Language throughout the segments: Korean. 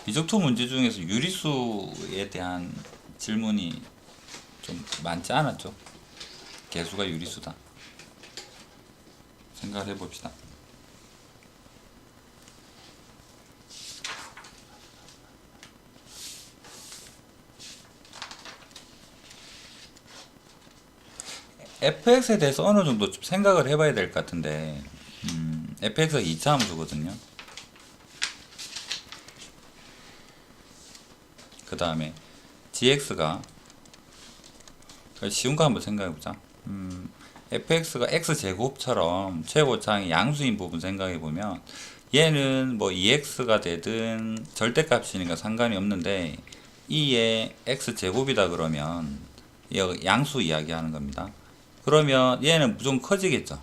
이적투 문제 중에서 유리수에 대한 질문이 좀 많지 않았죠. 개수가 유리수다. 생각을 해봅시다. fx에 대해서 어느 정도 좀 생각을 해봐야 될 것 같은데, fx가 2차 함수거든요. 그 다음에 gx가 쉬운 거 한번 생각해보자. fx가 x제곱처럼 최고차항이 양수인 부분 생각해보면 얘는 뭐 2x가 되든 절대값이니까 상관이 없는데 2의 x제곱이다 그러면 양수 이야기하는 겁니다. 그러면 얘는 무조건 커지겠죠.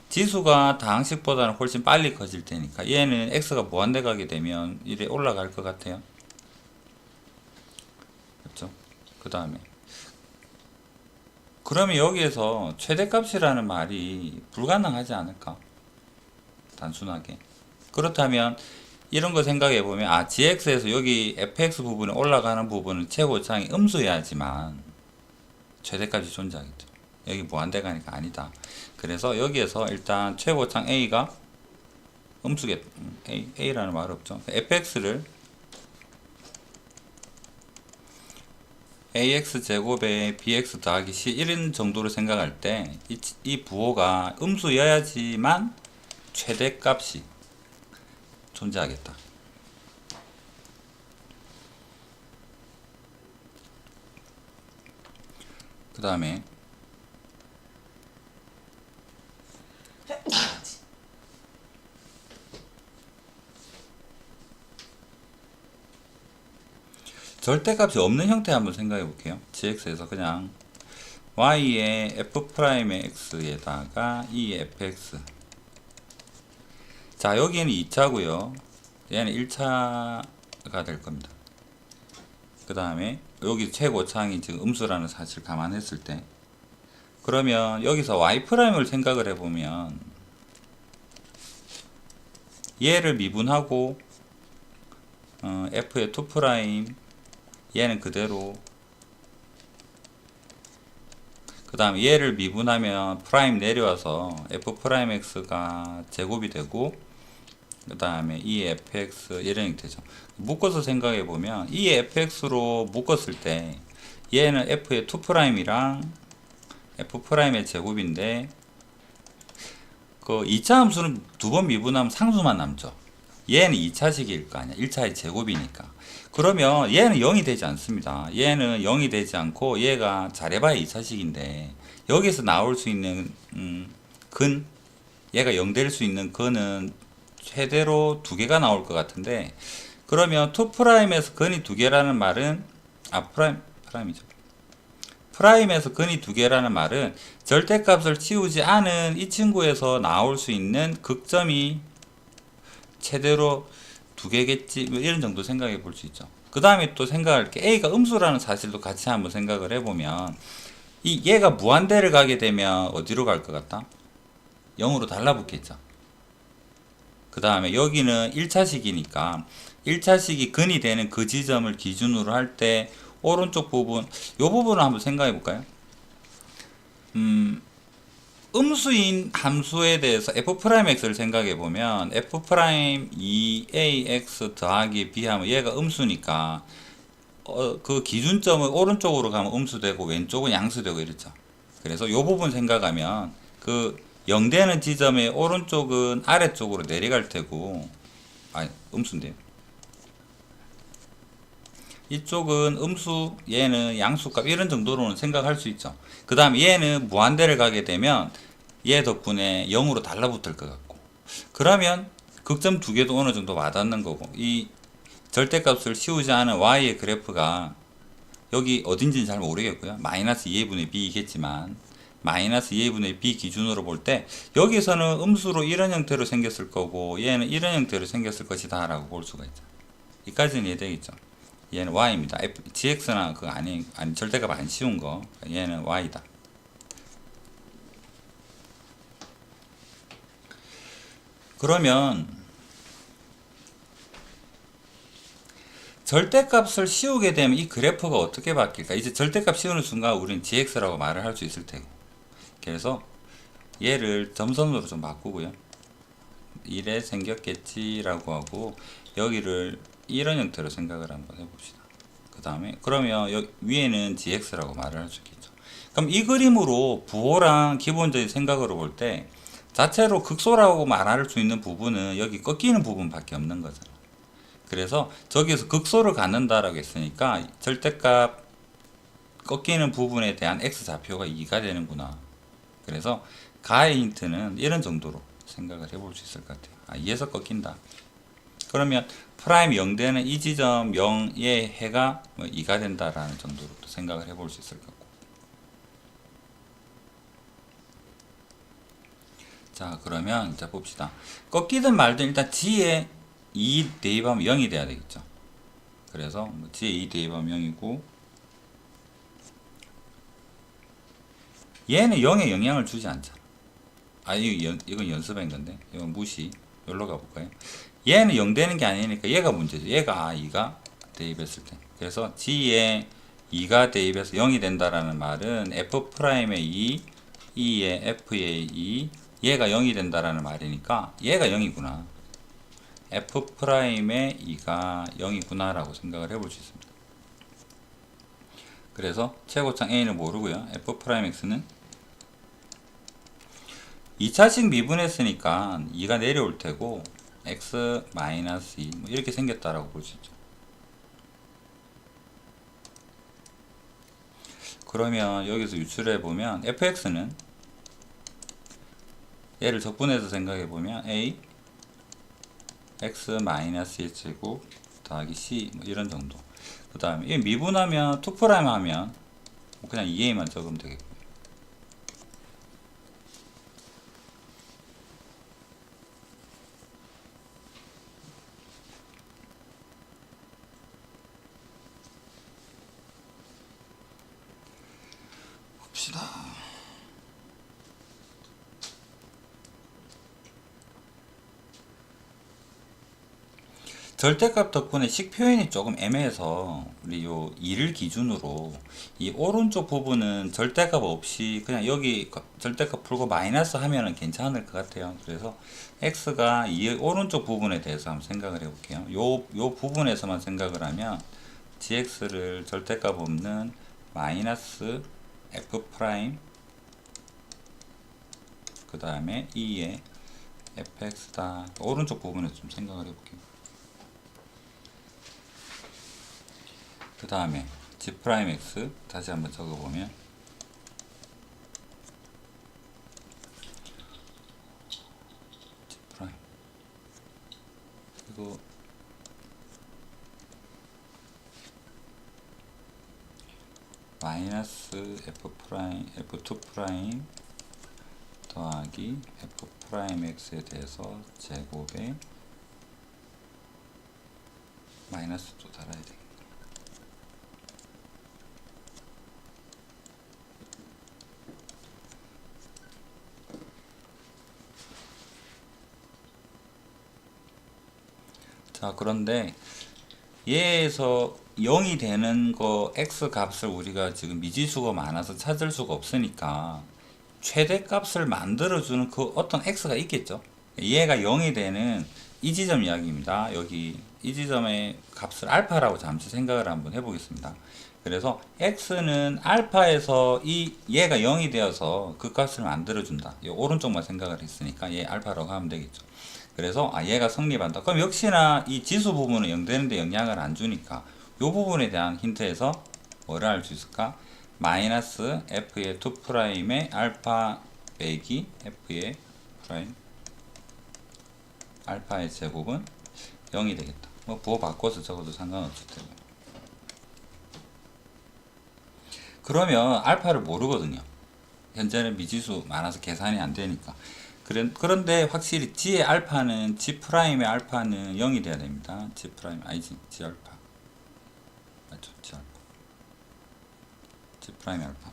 지수가 다항식보다는 훨씬 빨리 커질 테니까 얘는 x가 무한대 가게 되면 이래 올라갈 것 같아요. 그렇죠? 그 다음에 그러면 여기에서 최대값이라는 말이 불가능하지 않을까? 단순하게. 그렇다면 이런 거 생각해 보면 gx에서 여기 fx 부분에 올라가는 부분은 최고차항이 음수여야지만 최대값이 존재하겠죠. 여기 무한대 가니까 아니다. 그래서 여기에서 일단 최고차항 a가 음수겠 a라는 말 없죠. fx를 ax제곱에 bx 더하기 c 이런 정도로 생각할 때 이 부호가 음수여야지만 최대값이 존재하겠다. 그 다음에 절대값이 없는 형태 한번 생각해 볼게요. gx에서 그냥 y의 f'의 x에다가 2의 fx. 자, 여기는 2차고요. 얘는 1차가 될 겁니다. 그 다음에 여기 최고차항이 지금 음수라는 사실을 감안했을 때 그러면 여기서 y'을 생각을 해보면 얘를 미분하고 f의 2' 얘는 그대로 그 다음에 얘를 미분하면 프라임 내려와서 f'x가 제곱이 되고 그 다음에 2fx 이런 형태죠. 묶어서 생각해 보면 2fx로 묶었을 때 얘는 f의 2'이랑 f'의 제곱인데 그 2차 함수는 두 번 미분하면 상수만 남죠. 얘는 2차식일 거 아니야. 1차의 제곱이니까. 그러면 얘는 0이 되지 않습니다. 얘는 0이 되지 않고 얘가 잘해봐야 2차식인데 여기서 나올 수 있는 근 얘가 0 될 수 있는 근은 최대로 두 개가 나올 것 같은데 그러면 2'에서 근이 두 개라는 말은 프라임이죠. 프라임에서 근이 두 개라는 말은 절대값을 치우지 않은 이 친구에서 나올 수 있는 극점이 최대로 두 개겠지 뭐 이런 정도 생각해 볼 수 있죠. 그 다음에 또 생각할 게 a가 음수라는 사실도 같이 한번 생각을 해보면 이 얘가 무한대를 가게 되면 어디로 갈 것 같다? 0으로 달라붙겠죠. 그 다음에 여기는 1차식이니까 1차식이 근이 되는 그 지점을 기준으로 할 때 오른쪽 부분 이 부분을 한번 생각해 볼까요? 음수인 함수에 대해서 f'x를 생각해 보면 f'2ax 더하기 b 하면 얘가 음수니까 그 기준점은 오른쪽으로 가면 음수되고 왼쪽은 양수되고 이렇죠. 그래서 이 부분 생각하면 그 0 되는 지점의 오른쪽은 아래쪽으로 내려갈 테고 음수인데요. 이쪽은 음수, 얘는 양수값 이런 정도로는 생각할 수 있죠. 그 다음에 얘는 무한대를 가게 되면 얘 덕분에 0으로 달라붙을 것 같고 그러면 극점 두 개도 어느 정도 와닿는 거고 이 절대값을 씌우지 않은 y의 그래프가 여기 어딘지는 잘 모르겠고요. 마이너스 2분의 b이겠지만 마이너스 2분의 b 기준으로 볼 때 여기서는 음수로 이런 형태로 생겼을 거고 얘는 이런 형태로 생겼을 것이다 라고 볼 수가 있죠. 여기까지는 이해되겠죠. 얘는 y입니다. gx나 그거 아니 절대값 안 씌운 거 얘는 y다. 그러면 절대값을 씌우게 되면 이 그래프가 어떻게 바뀔까? 이제 절대값 씌우는 순간 우리는 gx라고 말을 할 수 있을 테고. 그래서 얘를 점선으로 좀 바꾸고요. 이래 생겼겠지라고 하고 여기를 이런 형태로 생각을 한번 해봅시다. 그 다음에 그러면 여기 위에는 gx라고 말을 할 수 있겠죠. 그럼 이 그림으로 부호랑 기본적인 생각으로 볼 때 자체로 극소라고 말할 수 있는 부분은 여기 꺾이는 부분밖에 없는 거잖아. 그래서 저기에서 극소를 갖는다라고 했으니까 절대값 꺾이는 부분에 대한 x좌표가 2가 되는구나. 그래서 가의 힌트는 이런 정도로 생각을 해볼 수 있을 것 같아요. 아, 2에서 꺾인다. 그러면 프라임 0되는 이 지점 0의 해가 2가 된다라는 정도로 생각을 해볼 수 있을 것 같고. 자, 그러면 이제 봅시다. 꺾이든 말든 일단 g에 2 대입하면 0이 돼야 되겠죠. 그래서 g에 2 대입하면 0이고 얘는 0에 영향을 주지 않잖아. 아, 이건 연습한 건데 이건 무시. 여기로 가볼까요? 얘는 0 되는 게 아니니까 얘가 문제죠. 얘가 2가 대입했을 때. 그래서 g에 2가 대입해서 0이 된다라는 말은 f'의 2, e의 f의 2, 얘가 0이 된다라는 말이니까 얘가 0이구나. f'의 2가 0이구나 라고 생각을 해볼 수 있습니다. 그래서 최고창 a는 모르고요. f'x는 2차식 미분했으니까 2가 내려올 테고 x-2 뭐 이렇게 생겼다라고 볼 수 있죠. 그러면 여기서 유출해 보면 fx는 얘를 적분해서 생각해 보면 a x-1 제곱 더하기 c 뭐 이런 정도. 그 다음에 이 미분하면 2' 하면 그냥 2a만 적으면 되겠고. 봅시다. 절대값 덕분에 식 표현이 조금 애매해서 우리 요 2를 기준으로 이 오른쪽 부분은 절대값 없이 그냥 여기 절대값 풀고 마이너스 하면은 괜찮을 것 같아요. 그래서 x가 이 오른쪽 부분에 대해서 한번 생각을 해볼게요. 요 부분에서만 생각을 하면 gx를 절대값 없는 마이너스 f 프라임 그 다음에 2의 fx다. 오른쪽 부분에서 좀 생각을 해볼게요. 그 다음에 g'x 다시 한번 적어보면 g' 그리고 마이너스 f2' 더하기 f'x에 대해서 제곱에 마이너스도 달아야 되겠다. 자, 그런데 얘에서 0이 되는 거 x 값을 우리가 지금 미지수가 많아서 찾을 수가 없으니까 최대값을 만들어주는 그 어떤 x가 있겠죠. 얘가 0이 되는 이 지점 이야기입니다. 여기 이 지점의 값을 알파라고 잠시 생각을 한번 해보겠습니다. 그래서 x는 알파에서 얘가 0이 되어서 그 값을 만들어준다. 이 오른쪽만 생각을 했으니까 얘 알파라고 하면 되겠죠. 그래서 얘가 성립한다. 그럼 역시나 이 지수 부분은 0 되는데 영향을 안 주니까 이 부분에 대한 힌트에서 뭐를 알 수 있을까? 마이너스 f의 2'의 알파 빼기 f의 프라임 알파의 제곱은 0이 되겠다. 뭐 부호 바꿔서 적어도 상관없을 테고. 그러면 알파를 모르거든요. 현재는 미지수 많아서 계산이 안 되니까. 그런데 확실히 g의 알파는 g'의 알파는 0이 돼야 됩니다. g' 아니지 g 알파 맞죠? g 알파 g' 알파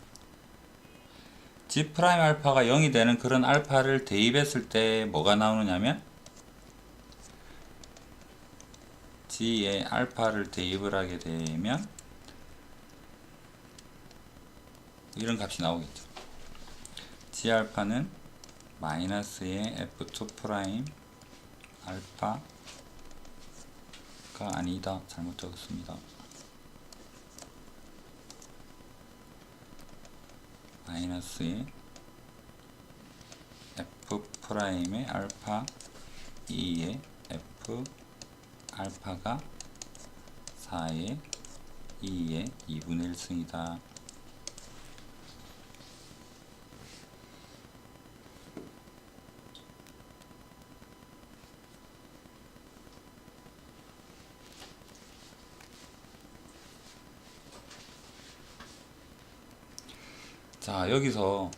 g' 알파가 0이 되는 그런 알파를 대입했을 때 뭐가 나오느냐면 G에 알파를 대입을 하게 되면 이런 값이 나오겠죠. G 알파는 마이너스의 F2 프라임 알파가 아니다. 잘못 적었습니다. 마이너스의 F 프라임의 알파 2의 F 알파가 4의 2의 2분의 1승이다. 자, 여기서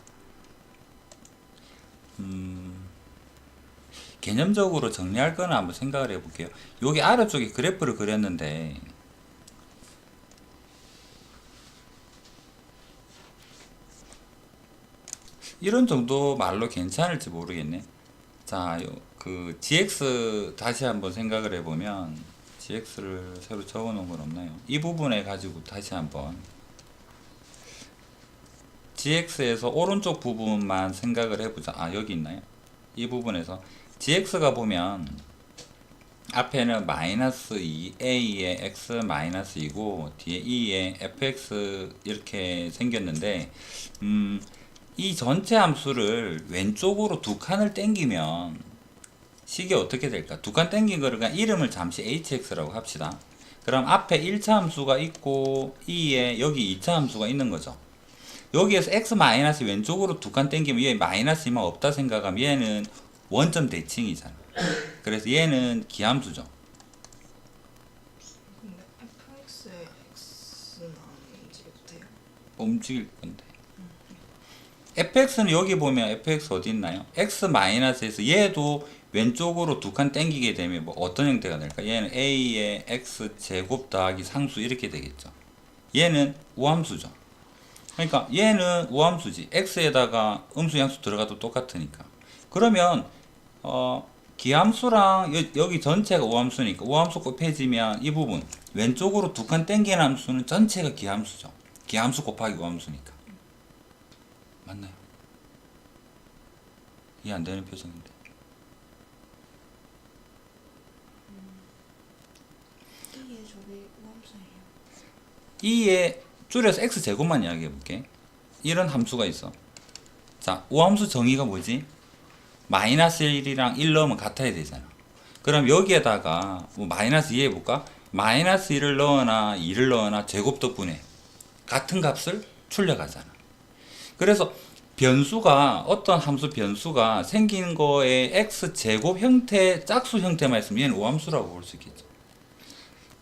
개념적으로 정리할 거는 한번 생각을 해볼게요. 여기 아래쪽에 그래프를 그렸는데 이런 정도 말로 괜찮을지 모르겠네. 자, 그 GX 다시 한번 생각을 해보면 GX를 새로 적어 놓은 건 없나요? 이 부분에 가지고 다시 한번 GX에서 오른쪽 부분만 생각을 해보자. 아, 여기 있나요? 이 부분에서 GX가 보면 앞에는 마이너스 2A의 X 마이너스 2고 뒤에 2의 FX 이렇게 생겼는데 이 전체 함수를 왼쪽으로 두 칸을 땡기면 식이 어떻게 될까? 두 칸 땡긴 거를 그냥 이름을 잠시 HX라고 합시다. 그럼 앞에 1차 함수가 있고 2에 여기 2차 함수가 있는 거죠. 여기에서 x 마이너스 왼쪽으로 두 칸 땡기면 얘 마이너스만 없다 생각하면 얘는 원점 대칭이잖아. 그래서 얘는 기함수죠. 근데 fx의 x는 안 움직여도 돼요? 움직일 건데. fx는 여기 보면 fx 어디 있나요? x 마이너스에서 얘도 왼쪽으로 두 칸 땡기게 되면 뭐 어떤 형태가 될까? 얘는 a의 x 제곱 더하기 상수 이렇게 되겠죠. 얘는 우함수죠. 그러니까 얘는 우함수지. x에다가 음수 양수 들어가도 똑같으니까. 그러면 기함수랑 여기 전체가 우함수니까 우함수 곱해지면 이 부분 왼쪽으로 두 칸 땡기는 함수는 전체가 기함수죠. 기함수 곱하기 우함수니까. 맞나요? 이해 안 되는 표정인데. 이게 저기 우함수예요. 2에 줄여서 x제곱만 이야기해 볼게. 이런 함수가 있어. 자, 우함수 정의가 뭐지? 마이너스 1이랑 1 넣으면 같아야 되잖아. 그럼 여기에다가 뭐 마이너스 2 해볼까? 마이너스 1을 넣거나 2를 넣거나 제곱 덕분에 같은 값을 출력하잖아. 그래서 변수가 어떤 함수 변수가 생긴 거에 x제곱 형태 짝수 형태만 있으면 얘는 우함수라고 볼 수 있겠죠.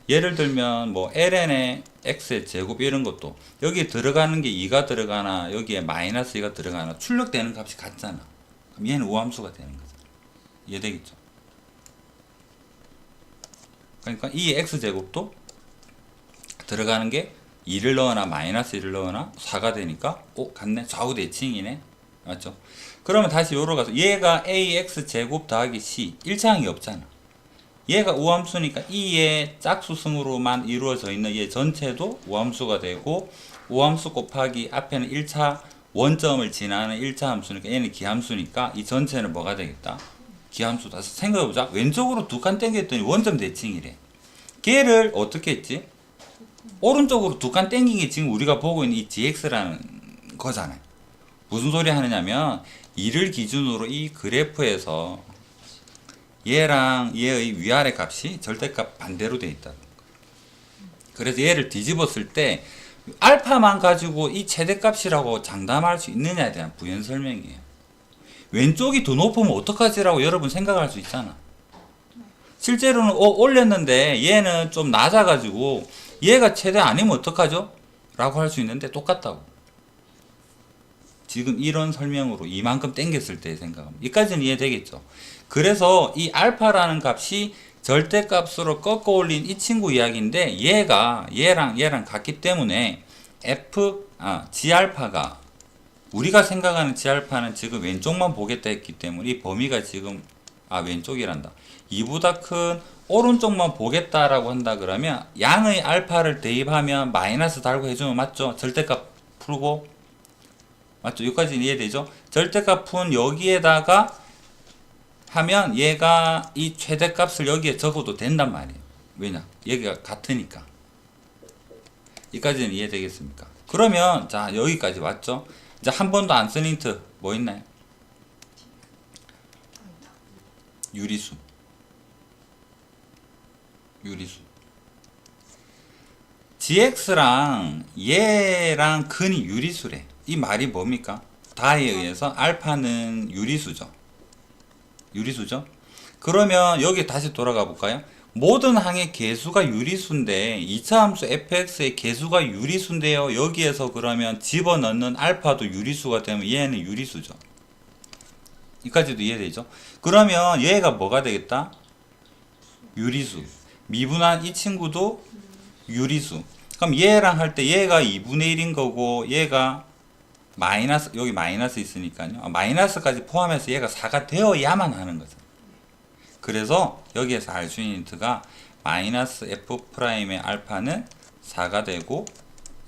예를 들면 뭐 ln의 x의 제곱 이런 것도 여기에 들어가는 게 2가 들어가나 여기에 마이너스 2가 들어가나 출력되는 값이 같잖아. 그럼 얘는 우함수가 되는 거잖아. 이해되겠죠? 그러니까 이 x제곱도 들어가는 게 2를 넣거나 마이너스 1을 넣거나 4가 되니까 같네. 좌우 대칭이네. 맞죠? 그러면 다시 요로 가서 얘가 ax 제곱 더하기 c 1차항이 없잖아. 얘가 우함수니까 2의 짝수승으로만 이루어져 있는 얘 전체도 우함수가 되고 우함수 곱하기 앞에는 1차 원점을 지나는 1차 함수니까 얘는 기함수니까 이 전체는 뭐가 되겠다? 기함수다. 생각해보자. 왼쪽으로 두 칸 땡겼더니 원점 대칭이래. 걔를 어떻게 했지? 오른쪽으로 두 칸 땡긴 게 지금 우리가 보고 있는 이 gx라는 거잖아요. 무슨 소리 하느냐면 2를 기준으로 이 그래프에서 얘랑 얘의 위아래 값이 절대값 반대로 되어 있다. 그래서 얘를 뒤집었을 때 알파만 가지고 이 최대값이라고 장담할 수 있느냐에 대한 부연 설명이에요. 왼쪽이 더 높으면 어떡하지라고 여러분 생각할 수 있잖아. 실제로는 올렸는데 얘는 좀 낮아가지고 얘가 최대 아니면 어떡하죠? 라고 할 수 있는데 똑같다고. 지금 이런 설명으로 이만큼 땡겼을 때 생각하면 여기까지는 이해되겠죠? 그래서 이 알파라는 값이 절대값으로 꺾어 올린 이 친구 이야기인데 얘가 얘랑 같기 때문에 G알파가 우리가 생각하는 G알파는 지금 왼쪽만 보겠다 했기 때문에 이 범위가 지금 아, 왼쪽이란다. 2보다 큰 오른쪽만 보겠다라고 한다 그러면 양의 알파를 대입하면 마이너스 달고 해주면 맞죠? 절대값 풀고 맞죠? 여기까지 이해되죠? 절대값 푼 여기에다가 하면 얘가 이 최대값을 여기에 적어도 된단 말이에요. 왜냐? 여기가 같으니까. 여기까지는 이해되겠습니까? 그러면 자, 여기까지 왔죠? 이제 한 번도 안 쓴 힌트 뭐 있나요? 유리수. gx랑 얘랑 근이 유리수래. 이 말이 뭡니까? 다에 의해서 알파는 유리수죠. 그러면 여기 다시 돌아가 볼까요? 모든 항의 개수가 유리수인데 2차 함수 fx의 개수가 유리수인데요. 여기에서 그러면 집어넣는 알파도 유리수가 되면 얘는 유리수죠. 여기까지도 이해되죠? 그러면 얘가 뭐가 되겠다? 유리수. 미분한 이 친구도 유리수. 그럼 얘랑 할 때 얘가 2분의 1인 거고 얘가 마이너스, 여기 마이너스 있으니까요. 마이너스까지 포함해서 얘가 4가 되어야만 하는 거죠. 그래서 여기에서 알 수 있는 힌트가 마이너스 f'의 알파는 4가 되고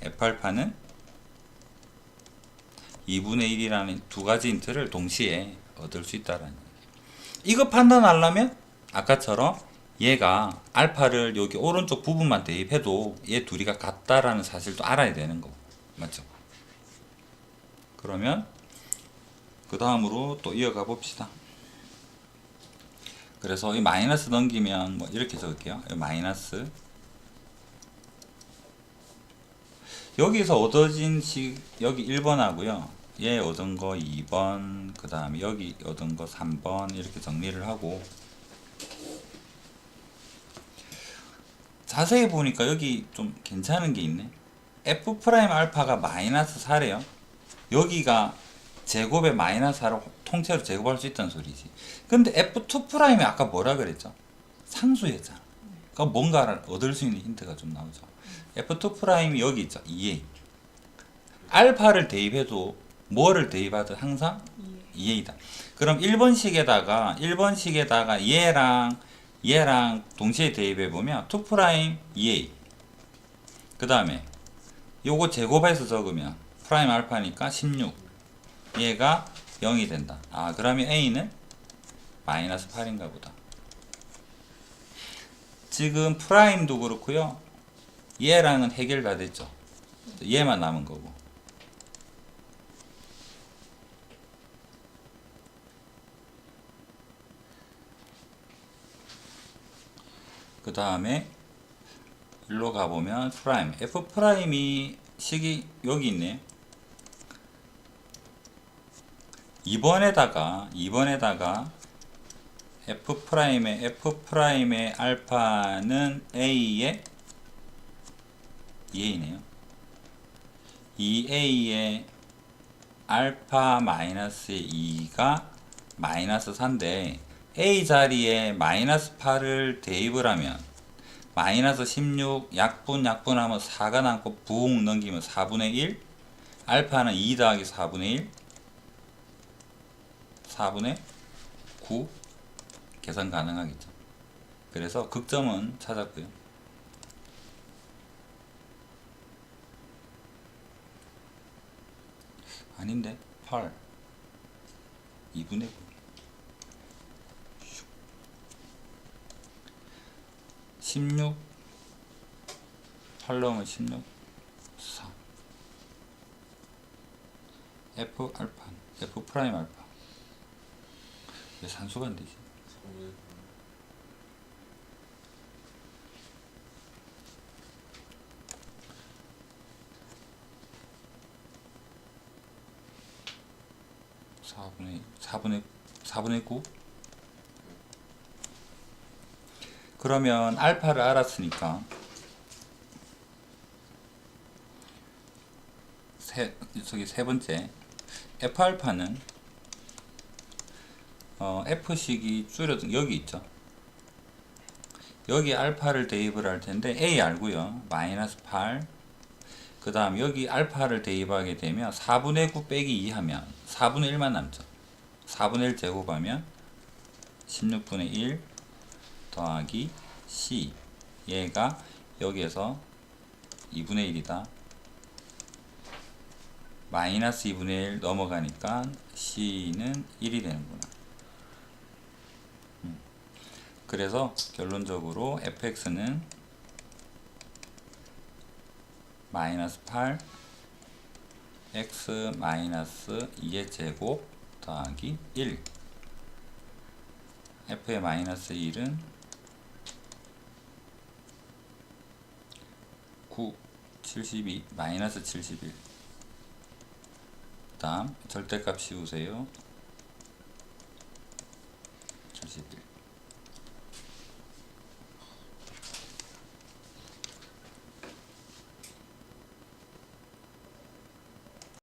f알파는 2분의 1이라는 두 가지 힌트를 동시에 얻을 수 있다라는 얘기예요. 이거 판단하려면 아까처럼 얘가 알파를 여기 오른쪽 부분만 대입해도 얘 둘이가 같다라는 사실도 알아야 되는 거고 맞죠? 그러면 그 다음으로 또 이어가 봅시다. 그래서 이 마이너스 넘기면 뭐 이렇게 적을게요. 마이너스 여기서 얻어진 식 여기 1번 하고요. 얘 얻은 거 2번 그 다음에 여기 얻은 거 3번 이렇게 정리를 하고 자세히 보니까 여기 좀 괜찮은 게 있네. f 프라임 알파가 마이너스 4래요. 여기가 제곱에 마이너스 4를 통째로 제곱할 수 있다는 소리지. 근데 f2 프라임이 아까 뭐라 그랬죠? 상수였잖아. 그러니까 뭔가를 얻을 수 있는 힌트가 좀 나오죠. f2 프라임이 여기 있죠. 2a. 알파를 대입해도 뭐를 대입하든 항상 2a다. 그럼 1번식에다가 얘랑 동시에 대입해 보면 2 프라임 2a. 그 다음에 요거 제곱해서 적으면 프라임 알파니까 16. 얘가 0이 된다. 아, 그러면 a는 마이너스 8인가 보다. 지금 프라임도 그렇고요. 얘랑은 해결 다 됐죠. 얘만 남은 거고. 그 다음에 일로 가보면 프라임 f 프라임이 식이 여기 있네. 2번에다가 f 프라임의 알파는 a의 2a네요. 2a의 알파 마이너스의 2가 마이너스 4인데 a 자리에 마이너스 8을 대입을 하면 마이너스 16 약분하면 4가 남고 붕 넘기면 4분의 1 알파는 2 더하기 4분의 1 4분의 9 계산 가능하겠죠. 그래서 극점은 찾았고요. 아닌데 8 2분의 9 16 8 넣으면 16 4 f 알파 f 프라임 알파 왜 산수가 안 되지? 4분의 9 그러면 알파를 알았으니까 저기 세 번째 f 알파는 f식이 줄여든 여기 있죠. 여기 알파를 대입을 할 텐데 a 알고요. 마이너스 8 그 다음 여기 알파를 대입하게 되면 4분의 9 빼기 2 하면 4분의 1만 남죠. 4분의 1 제곱하면 16분의 1 더하기 C. 얘가 여기에서 2분의 1이다. 마이너스 2분의 1 넘어가니까 C는 1이 되는구나. 그래서 결론적으로 fx는 마이너스 8 x 마이너스 2의 제곱 더하기 1. f의 마이너스 1은 9, 72, 마이너스 71. 다음 절대값 씌우세요. 71.